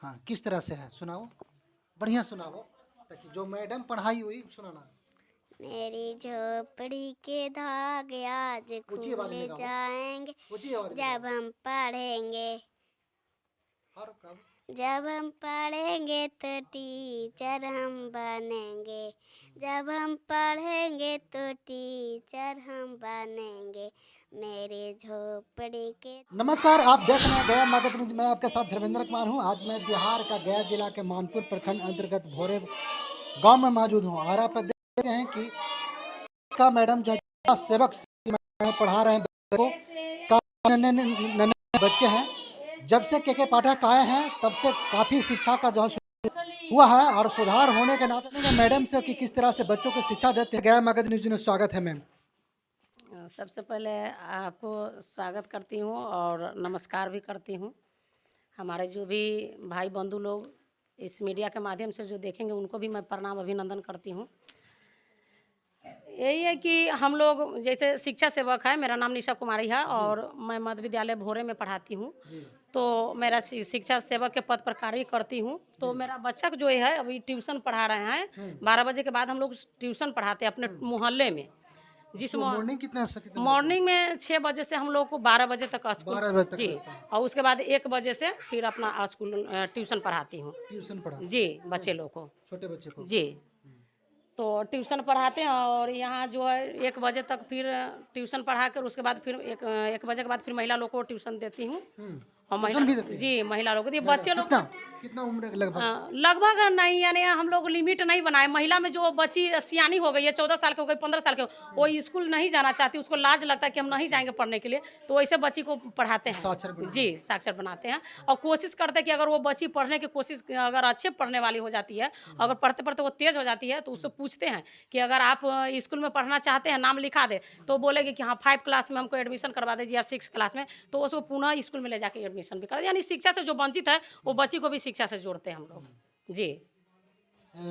हाँ, किस तरह से है सुनाओ, बढ़िया सुनाओ, ताकि जो मैडम पढ़ाई हुई सुनाना। मेरी झोपड़ी के धागे आज ऊंची आवाज में खुल गाओ, जाएंगे ऊंची आवाज में गाओ। जब हम पढ़ेंगे। और कब? जब हम पढ़ेंगे तो टीचर हम बनेंगे। जब हम पढ़ेंगे तो टीचर हम बनेंगे। मेरे झोपड़ी के। नमस्कार, आप देख रहे हैं गया मगध न्यूज। मैं आपके साथ धर्मेंद्र कुमार हूं। आज मैं बिहार का गया जिला के मानपुर प्रखंड अंतर्गत भोरे गांव में मौजूद हूं और आप देखते हैं कि का मैडम जो है सेवक पढ़ा रहे हैं बच्चों को। काफी नन्हे बच्चे हैं। जब से के पाठक आए हैं तब से काफ़ी शिक्षा का जो हुआ है और सुधार होने के नाते मैडम से कि किस तरह से बच्चों को शिक्षा देते हैं। गया मगध न्यूज में स्वागत है मैम। सबसे पहले आपको स्वागत करती हूँ और नमस्कार भी करती हूँ। हमारे जो भी भाई बंधु लोग इस मीडिया के माध्यम से जो देखेंगे उनको भी मैं प्रणाम अभिनंदन करती हूँ। यही है कि हम लोग जैसे शिक्षा सेवक है, मेरा नाम निशा कुमारी है और मैं मध्य विद्यालय भोरे में पढ़ाती हूँ। तो मेरा शिक्षा सेवक के पद पर कार्य करती हूँ। तो मेरा बच्चा जो है अभी ट्यूशन पढ़ा रहे हैं। 12 बजे के बाद हम लोग ट्यूशन पढ़ाते हैं अपने मोहल्ले में। जिस मॉर्निंग कितना मॉर्निंग में 6 बजे से हम लोग को 12 बजे तक स्कूल 12 बजे तक जी, और उसके बाद 1 बजे से फिर अपना स्कूल ट्यूशन पढ़ाती हूँ ट्यूशन पढ़ा जी, बच्चे लोग को छोटे बच्चे को जी। तो ट्यूशन पढ़ाते हैं और यहाँ जो है 1 बजे तक फिर ट्यूशन पढ़ा कर उसके बाद फिर एक बजे के बाद फिर महिला लोग को ट्यूशन देती हूँ। और महिला जी, महिला लोग बच्चे लोग कितना उम्र लगभग? लगभग नहीं, यानी हम लोग लिमिट नहीं बनाए। महिला में जो बच्ची सियानी हो गई है, 14 साल की हो गई, 15 साल की, वो स्कूल नहीं जाना चाहती, उसको लाज लगता है कि हम नहीं जाएंगे पढ़ने के लिए, तो वैसे बच्ची को पढ़ाते हैं जी, साक्षर बनाते हैं। और कोशिश करते हैं कि अगर वो बच्ची पढ़ने की कोशिश, अगर अच्छे पढ़ने वाली हो जाती है, अगर पढ़ते पढ़ते वो तेज़ हो जाती है, तो उससे पूछते हैं कि अगर आप स्कूल में पढ़ना चाहते हैं, नाम लिखा दे, तो बोलेगी कि हाँ 5 क्लास में हमको एडमिशन करवा दीजिए या 6 क्लास में, तो उसको पुनः स्कूल में ले जाकर एडमिशन भी कर, यानी शिक्षा से जो वंचित है वो बच्ची को भी शिक्षा से जोड़ते हैं हम लोग जी।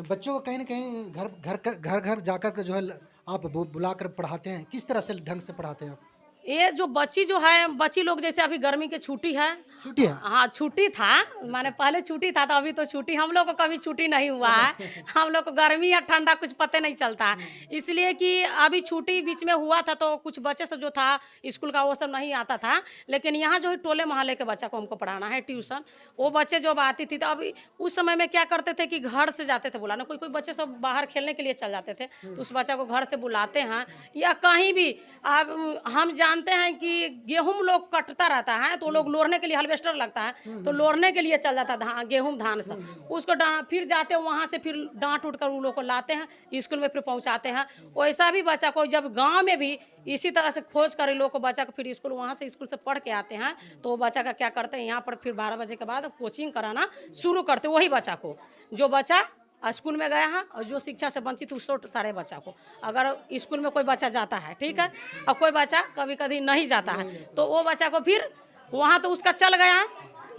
बच्चों को कहीं ना कहीं घर जाकर के जो है आप बुलाकर पढ़ाते हैं, किस तरह से ढंग से पढ़ाते हैं आप? ये जो बच्ची जो है, बच्ची लोग जैसे अभी गर्मी की छुट्टी है, छुट्टी है? हाँ छुट्टी था, माने पहले छुट्टी था, तो अभी तो छुट्टी, हम लोग को कभी छुट्टी नहीं हुआ है। हम लोग को गर्मी या ठंडा कुछ पता नहीं चलता है, इसलिए कि अभी छुट्टी बीच में हुआ था तो कुछ बच्चे से जो था स्कूल का वो सब नहीं आता था। लेकिन यहाँ जो है टोले मोहल्ले के बच्चा को हमको पढ़ाना है ट्यूशन। वो बच्चे जब आती थी तो अभी उस समय में क्या करते थे कि घर से जाते थे बुलाना, कोई कोई बच्चे सब बाहर खेलने के लिए चल जाते थे, तो उस बच्चा को घर से बुलाते हैं या कहीं भी। अब हम जानते हैं कि गेहूं लोग कटता रहता है, तो लोग लोरने के लिए हार्वेस्टर लगता है, तो लोरने के लिए चल जाता है गेहूं धान से, उसको फिर जाते हैं वहाँ से, फिर डांट उठ कर उन लोग को लाते हैं स्कूल में, फिर पहुँचाते हैं। वैसा भी बच्चा को जब गाँव में भी इसी तरह से खोज कर लोग को बच्चा को फिर स्कूल, वहाँ से स्कूल से पढ़ के आते हैं, तो वो बच्चा का क्या करते हैं, यहाँ पर फिर 12 बजे के बाद कोचिंग कराना शुरू करते, वही बच्चा को जो बच्चा स्कूल में गया है और जो शिक्षा से वंचित उस सारे बच्चा को। अगर स्कूल में कोई बच्चा जाता है, ठीक है, और कोई बच्चा कभी कभी नहीं जाता है, तो वो बच्चा को फिर वहाँ तो उसका चल गया,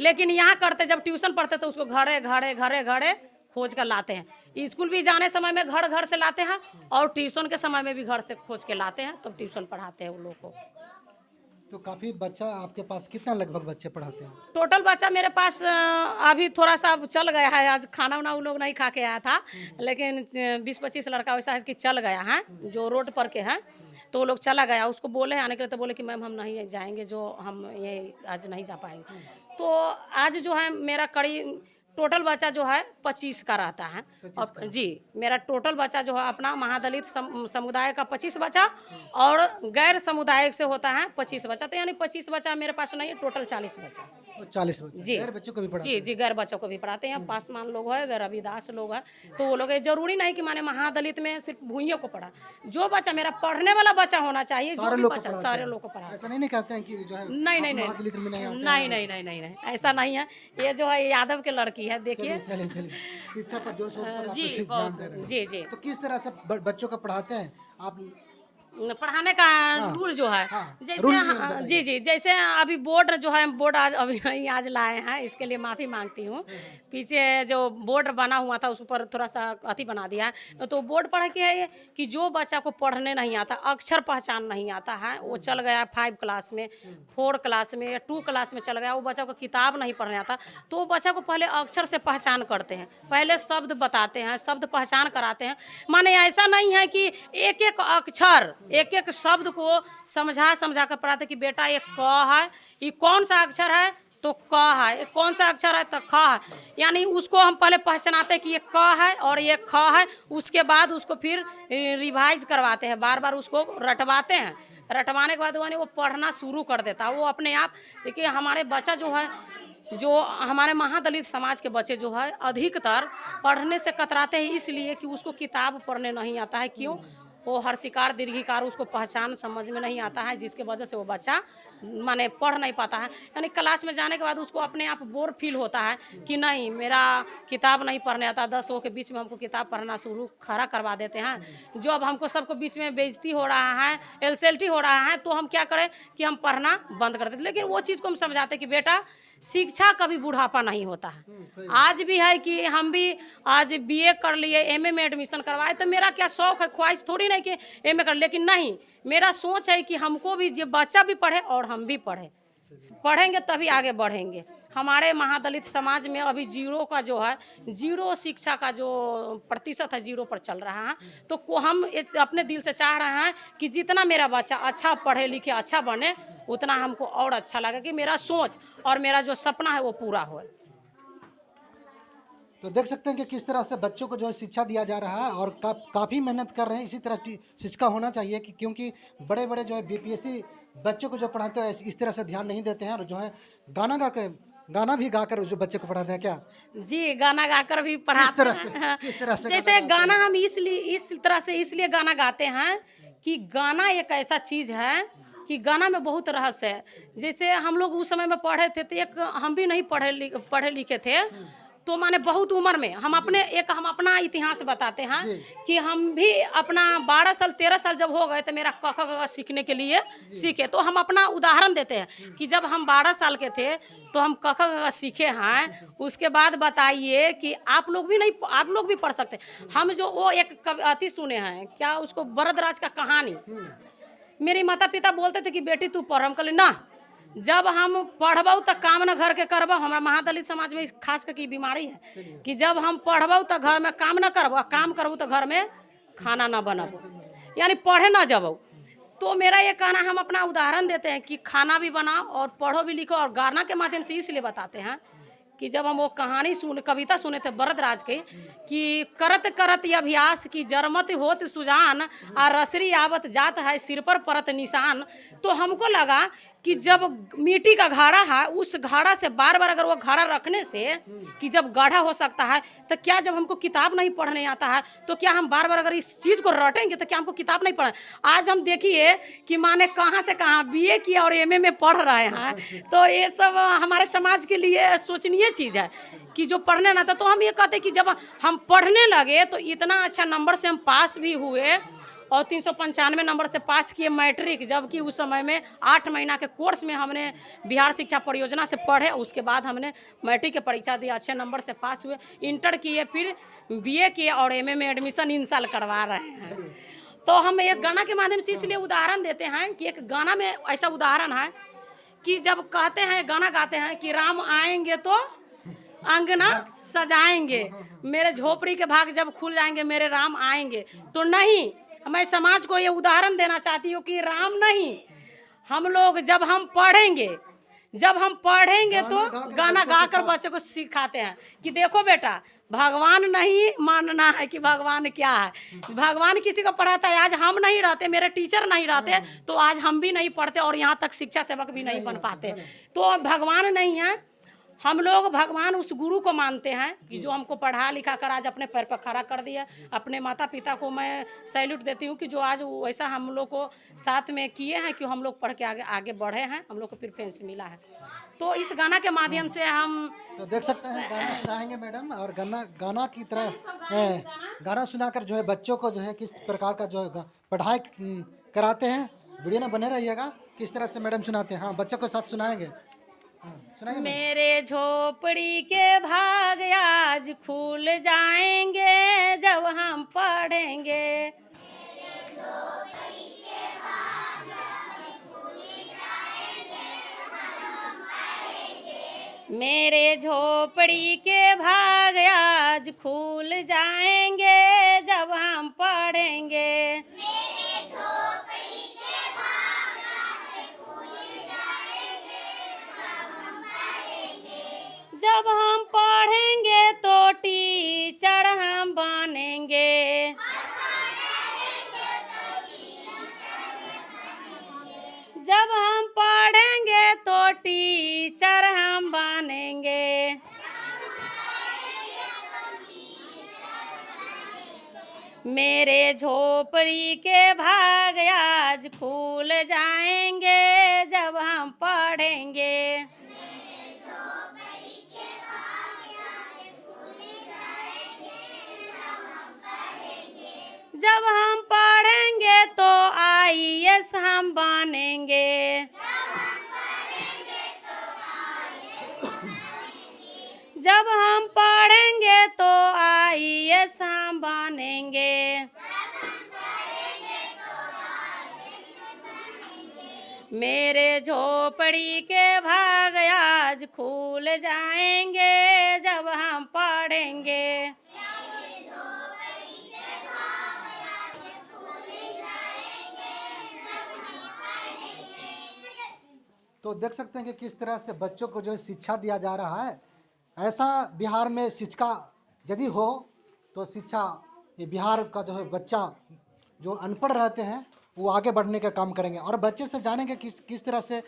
लेकिन यहाँ करते जब ट्यूशन पढ़ते तो उसको घरे घरे घरे घरे खोज कर लाते हैं। स्कूल भी जाने समय में घर घर से लाते हैं और ट्यूशन के समय में भी घर से खोज के लाते हैं, तो ट्यूशन पढ़ाते हैं उन लोग को। तो काफ़ी बच्चा आपके पास कितना लगभग बच्चे पढ़ाते हैं? टोटल बच्चा मेरे पास अभी थोड़ा सा चल गया है, आज खाना वाना वो लोग नहीं खा के आया था, लेकिन 20-25 लड़का वैसा है कि चल गया है, जो रोड पर के हैं, तो वो लोग चला गया। उसको बोले आने के लिए, तो बोले कि मैम हम नहीं जाएंगे, जो हम ये आज नहीं जा पाएंगे। तो आज जो है मेरा कड़ी टोटल बच्चा जो है 25 का रहता है। और जी, मेरा टोटल बच्चा जो है अपना महादलित समुदाय का 25 बच्चा और गैर समुदायिक से होता है 25 बच्चा, तो यानी 25 बच्चा मेरे पास नहीं है, टोटल 40 बच्चा। 40 बच्चे जी, गैर बच्चों को भी पढ़ाते जी जी, गैर बच्चों को भी पढ़ाते हैं। पासवान लोग है, गैर रविदास लोग है, तो वो लोग जरूरी नहीं कि माने महादलित में सिर्फ भूइयों को पढ़ा, जो बच्चा मेरा पढ़ने वाला बच्चा होना चाहिए, जो भी बच्चा सारे लोग को पढ़ा। ऐसा नहीं कहते हैं कि जो है नहीं नहीं नहीं महादलित में नहीं आते नहीं नहीं नहीं नहीं नहीं, ऐसा नहीं है। ये जो है यादव के लड़की है, देखिए। चलिए शिक्षा पर जोर शोर पर आप जी ध्यान दे रहे हैं। जी जी। तो किस तरह से बच्चों को पढ़ाते हैं आप? पढ़ाने का रूल जो है हाँ, जैसे रूल जी जी, जैसे अभी बोर्ड जो है, बोर्ड आज अभी नहीं आज लाए हैं, इसके लिए माफ़ी मांगती हूँ। पीछे जो बोर्ड बना हुआ था उस पर थोड़ा सा अति बना दिया है, तो बोर्ड पढ़ के है कि जो बच्चा को पढ़ने नहीं आता, अक्षर पहचान नहीं आता है, वो चल गया 5 क्लास में, 4 क्लास में या 2 क्लास में चल गया, वो बच्चा को किताब नहीं पढ़ने आता, तो वो बच्चा को पहले अक्षर से पहचान करते हैं, पहले शब्द बताते हैं, शब्द पहचान कराते हैं। माने ऐसा नहीं है कि एक एक अक्षर, एक एक शब्द को समझा कर पढ़ाते कि बेटा ये क है, ये कौन सा अक्षर है, तो क है, ये कौन सा अक्षर है, तो ख है। यानी उसको हम पहले पहचानाते कि ये क है और ये ख है, उसके बाद उसको फिर रिवाइज करवाते हैं, बार बार उसको रटवाते हैं। रटवाने के बाद वो पढ़ना शुरू कर देता है वो अपने आप। देखिए हमारे बच्चा जो है, जो हमारे महादलित समाज के बच्चे जो है अधिकतर पढ़ने से कतराते हैं, इसलिए कि उसको किताब पढ़ने नहीं आता है। क्यों? वो हर्षिकार दीर्घिकार उसको पहचान समझ में नहीं आता है, जिसके वजह से वो बच्चा माने पढ़ नहीं पाता है। यानी क्लास में जाने के बाद उसको अपने आप बोर फील होता है कि नहीं मेरा किताब नहीं पढ़ने आता। 10 के बीच में हमको किताब पढ़ना शुरू खड़ा करवा देते हैं। जो अब हमको सबको बीच में बेइज्जती हो रहा है, एलसेल्टी हो रहा है, तो हम क्या करें कि हम पढ़ना बंद कर देते। लेकिन वो चीज़ को हम समझाते कि बेटा शिक्षा कभी बुढ़ापा नहीं होता है। आज भी है कि हम भी आज बीए कर लिए, एमए में एडमिशन करवाए, तो मेरा क्या शौक है, ख्वाहिश थोड़ी नहीं कि एमए कर, लेकिन नहीं, मेरा सोच है कि हमको भी, जो बच्चा भी पढ़े और हम भी पढ़े, पढ़ेंगे तभी आगे बढ़ेंगे। हमारे महादलित समाज में अभी जीरो का जो है, जीरो शिक्षा का जो प्रतिशत है, जीरो पर चल रहा है। तो हम अपने दिल से चाह रहे हैं कि जितना मेरा बच्चा अच्छा पढ़े लिखे अच्छा बने, उतना हमको और अच्छा लगे कि मेरा सोच और मेरा जो सपना है वो पूरा हो। तो देख सकते हैं कि किस तरह से बच्चों को जो है शिक्षा दिया जा रहा है और काफ़ी मेहनत कर रहे हैं। इसी तरह की शिक्षा होना चाहिए कि क्योंकि बड़े बड़े जो है बीपीएससी बच्चों को जो पढ़ाते हैं इस तरह से ध्यान नहीं देते हैं, और जो है गाना भी गाकर जो बच्चे को पढ़ाते हैं। क्या जी, गाना गाकर भी पढ़ाते हैं। किस तरह से जैसे गाना हम इस तरह से इसलिए गाना गाते हैं कि गाना एक ऐसा चीज़ है कि गाना में बहुत रहस्य है। जैसे हम लोग उस समय में पढ़े थे, तो एक हम भी नहीं पढ़े लिखे थे, तो माने बहुत उम्र में हम अपना इतिहास बताते हैं कि हम भी अपना 12 साल 13 साल जब हो गए तो मेरा क ख ग सीखने के लिए सीखे। तो हम अपना उदाहरण देते हैं कि जब हम 12 साल के थे तो हम क ख ग सीखे हैं। उसके बाद बताइए कि आप लोग भी पढ़ सकते हैं। हम जो वो एक अति सुने हैं, क्या उसको बरदराज का कहानी, मेरे माता पिता बोलते थे कि बेटी तू पढ़, हम कहले ना, जब हम पढ़बू तो काम न घर के करबू। हमारा महादलित समाज में इस खास करके बीमारी है कि जब हम पढ़बू तो घर में काम न करबू, काम करबू तो घर में खाना न बनबू, यानी पढ़े ना जबू। तो मेरा ये कहना, हम अपना उदाहरण देते हैं कि खाना भी बनाओ और पढ़ो भी लिखो। और गाना के माध्यम से इसलिए बताते हैं कि जब हम वो कविता सुने थे बरदराज के कि करत करत अभ्यास की जरमत होत सुजान, आ रसरी आवत जात है सिर पर परत निशान। तो हमको लगा कि जब मिट्टी का घड़ा है, उस घड़ा से बार बार अगर वो घड़ा रखने से कि जब गाढ़ा हो सकता है, तो क्या जब हमको किताब नहीं पढ़ने आता है तो क्या हम बार बार अगर इस चीज़ को रटेंगे तो क्या हमको किताब नहीं पढ़े। आज हम देखिए कि माने कहाँ से कहाँ बीए किया और एमए में पढ़ रहे हैं। तो ये सब हमारे समाज के लिए सोचनीय चीज़ है कि जो पढ़ने ना था। तो हम ये कहते कि जब हम पढ़ने लगे तो इतना अच्छा नंबर से हम पास भी हुए और 395 नंबर से पास किए मैट्रिक, जबकि उस समय में 8 महीना के कोर्स में हमने बिहार शिक्षा परियोजना से पढ़े। उसके बाद हमने मैट्रिक की परीक्षा दी, अच्छे नंबर से पास हुए, इंटर किए, फिर बीए किए और एमए में एडमिशन इन साल करवा रहे हैं। तो हम एक गाना के माध्यम से इसलिए उदाहरण देते हैं कि एक गाना में ऐसा उदाहरण है कि जब कहते हैं, गाना गाते हैं कि राम आएंगे तो अंगना सजाएंगे, मेरे झोपड़ी के भाग जब खुल जाएंगे मेरे राम आएंगे। तो नहीं, मैं समाज को ये उदाहरण देना चाहती हूँ कि राम नहीं, हम लोग जब हम पढ़ेंगे तो गाना गाकर बच्चे को सिखाते हैं कि देखो बेटा, भगवान नहीं मानना है कि भगवान क्या है। भगवान किसी को पढ़ाता है। आज हम नहीं रहते, मेरे टीचर नहीं रहते, तो आज हम भी नहीं पढ़ते और यहाँ तक शिक्षा सेवक भी नहीं बन पाते। तो भगवान नहीं है, हम लोग भगवान उस गुरु को मानते हैं कि जो हमको पढ़ा लिखा कर आज अपने पैर पर खड़ा कर दिया। अपने माता पिता को मैं सैल्यूट देती हूँ कि जो आज वैसा हम लोग को साथ में किए हैं कि हम लोग पढ़ के आगे बढ़े हैं, हम लोग को प्रेफरेंस मिला है। तो इस गाना के माध्यम से हम तो देख सकते हैं, गाना सुनाएंगे मैडम, और गाना की तरह गाना सुनाकर जो है बच्चों को जो है किस प्रकार का जो है पढ़ाई कराते हैं। वीडियो में बने रहिएगा, किस तरह से मैडम सुनाते हैं। हाँ, बच्चों के साथ सुनाएंगे। हाँ, सुनाइए मैडम। मेरे झोपड़ी के भाग आज खुल जाएंगे जब हम पढ़ेंगे। मेरे झोपड़ी के भाग आज खुल जाएंगे जब हम पढ़ेंगे। जब हम पढ़ेंगे तो टीचर हम बनेंगे। जब हम पढ़ेंगे तो टीचर हम बनेंगे। मेरे झोपड़ी के भाग आज खुल जाएंगे जब हम पढ़ेंगे। जब हम पढ़ेंगे तो आईएएस हम बनेंगे। जब हम पढ़ेंगे तो आईएएस हम बनेंगे। मेरे झोपड़ी के भाग आज खुल जाएंगे जब हम पढ़ेंगे। तो देख सकते हैं कि किस तरह से बच्चों को जो है शिक्षा दिया जा रहा है। ऐसा बिहार में शिक्षा यदि हो तो शिक्षा, ये बिहार का जो है बच्चा जो अनपढ़ रहते हैं वो आगे बढ़ने का काम करेंगे। और बच्चे से जानेंगे किस तरह से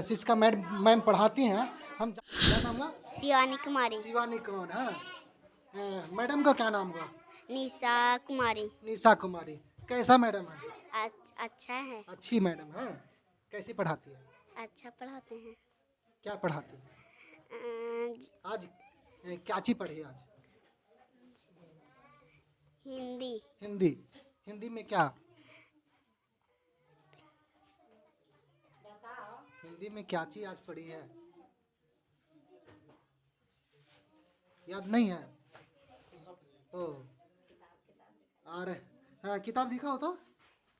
शिक्षा मैम पढ़ाती हैं। हम क्या नाम हुआ? शिवानी कुमारी। शिवानी कौन है? मैडम का क्या नाम हुआ? निशा कुमारी। निशा कुमारी। कैसा मैडम है? अच्छा है। अच्छी मैडम है। कैसी पढ़ाती है? अच्छा पढ़ाते हैं। क्या पढ़ाती है? आज क्या चीज पढ़ी आज? हिंदी। हिंदी। हिंदी में क्या? हिंदी में क्या चीज आज पढ़ी है? याद नहीं है? ओ, और हाँ, किताब दिखाओ तो।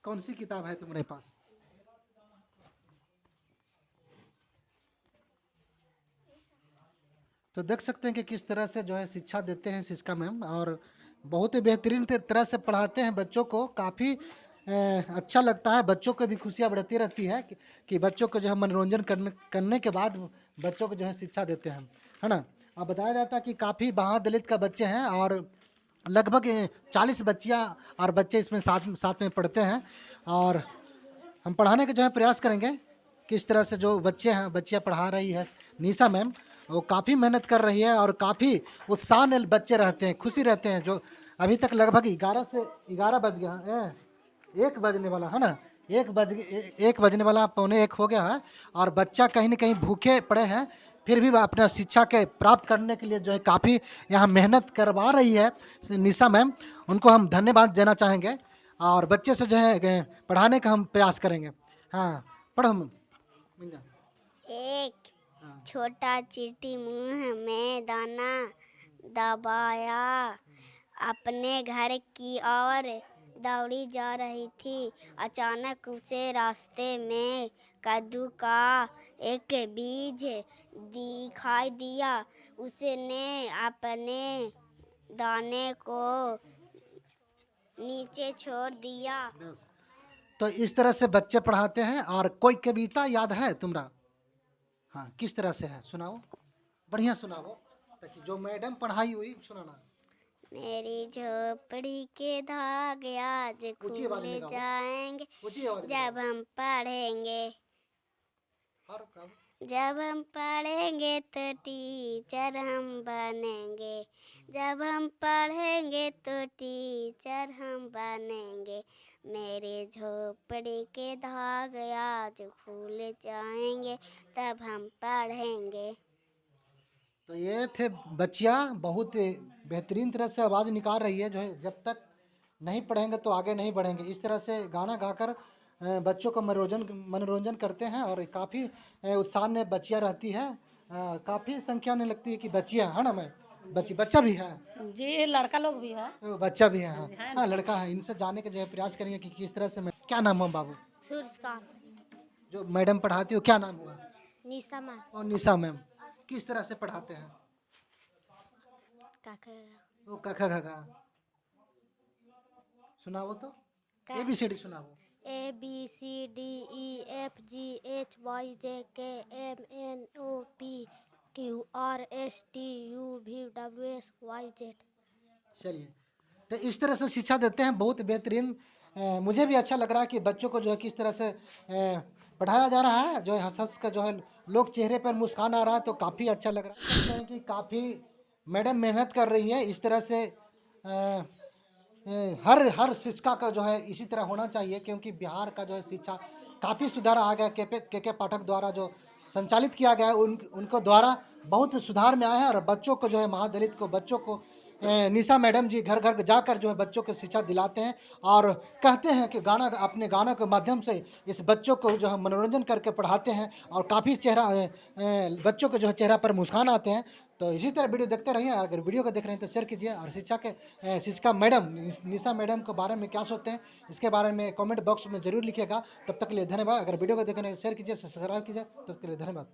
कौन सी किताब है तुम्हारे पास? तो देख सकते हैं कि किस तरह से जो है शिक्षा देते हैं शिक्षा मैम, और बहुत ही बेहतरीन तरह से पढ़ाते हैं बच्चों को। काफ़ी अच्छा लगता है, बच्चों को भी खुशियाँ बढ़ती रहती है कि बच्चों को जो है मनोरंजन करने के बाद बच्चों को जो है शिक्षा देते हैं, है ना। अब बताया जाता है कि काफ़ी महादलित का बच्चे हैं और लगभग 40 बच्चियाँ और बच्चे इसमें साथ में पढ़ते हैं। और हम पढ़ाने का जो है प्रयास करेंगे। किस तरह से जो बच्चे हैं, बच्चियाँ पढ़ा रही है निशा मैम, वो काफ़ी मेहनत कर रही है और काफ़ी उत्साह में बच्चे रहते हैं, खुशी रहते हैं। जो अभी तक लगभग 11 बज गया है, 1 बजने वाला है ना, 1 बजने वाला, 1:45 हो गया है। और बच्चा कहीं ना कहीं भूखे पड़े हैं, फिर भी वह अपना शिक्षा के प्राप्त करने के लिए जो है काफ़ी यहाँ मेहनत करवा रही है निशा मैम। उनको हम धन्यवाद देना चाहेंगे और बच्चे से जो है पढ़ाने का हम प्रयास करेंगे। हाँ, पढ़ो मिंजा। एक छोटा चींटी मुंह में दाना दबाया अपने घर की ओर दौड़ी जा रही थी। अचानक उसे रास्ते में कद्दू का एक बीज दिखाई दिया। उसने अपने दाने को नीचे छोड़ दिया। तो इस तरह से बच्चे पढ़ाते हैं। और कोई कविता याद है तुम्हारा? हाँ, किस तरह से है, सुनाओ, बढ़िया सुनाओ, ताकि जो मैडम पढ़ाई हुई सुनाना। मेरी झोपड़ी के धागे आज ऊंची आवाज में खुल गाओ। जाएंगे ऊंची आवाज में जब हम पढ़ेंगे। और गाओ। जब हम पढ़ेंगे तो टीचर हम बनेंगे। जब हम पढ़ेंगे तो टीचर हम बनेंगे। मेरे झोपड़ी के धागे आज खुल जाएंगे तब हम पढ़ेंगे। तो ये थे बच्चियाँ, बहुत बेहतरीन तरह से आवाज़ निकाल रही है। जो है जब तक नहीं पढ़ेंगे तो आगे नहीं बढ़ेंगे। इस तरह से गाना गाकर बच्चों को मनोरंजन करते हैं और काफ़ी उत्साह में बच्चियाँ रहती हैं। काफ़ी संख्या में लगती है कि बच्चियाँ है ना मैं बच्चा भी है। जी लड़का लोग भी है। तो बच्चा भी है हाँ हाँ लड़का है। इनसे जानने के जो है प्रयास करेंगे कि किस तरह से मैं क्या नाम है बाबू सूर्य जो मैडम पढ़ाती हो क्या नाम हुआ? निशा मैम और निशा मैम किस तरह से पढ़ाते हैं? वो कखा खगा सुनाओ तो ABCD सुनाओ। ABCDEFGHYJKMNOPQRSTUVWXYZ। चलिए तो इस तरह से शिक्षा देते हैं बहुत बेहतरीन। मुझे भी अच्छा लग रहा है कि बच्चों को जो है किस तरह से पढ़ाया जा रहा है। जो है हंस हंस का जो है लोग चेहरे पर मुस्कान आ रहा है तो काफ़ी अच्छा लग रहा है। कहते हैं कि काफ़ी मैडम मेहनत कर रही है इस तरह से। हर शिक्षा का जो है इसी तरह होना चाहिए क्योंकि बिहार का जो है शिक्षा काफ़ी सुधार आ गया। के पाठक द्वारा जो संचालित किया गया है उनको द्वारा बहुत सुधार में आया है। और बच्चों को जो है महादलित को बच्चों को निशा मैडम जी घर घर जाकर जो है बच्चों को शिक्षा दिलाते हैं और कहते हैं कि अपने गाना के माध्यम से इस बच्चों को जो है मनोरंजन करके पढ़ाते हैं और काफ़ी बच्चों के जो है चेहरा पर मुस्कान आते हैं। तो इसी तरह वीडियो देखते रहिए। अगर वीडियो को देख रहे हैं तो शेयर कीजिए और शिक्षिका मैडम निशा मैडम के बारे में क्या सोचते हैं इसके बारे में कमेंट बॉक्स में जरूर लिखिएगा। तब तक के लिए धन्यवाद। अगर वीडियो को देख रहे हैं शेयर कीजिए सब्सक्राइब कीजिए। तब तक के लिए धन्यवाद।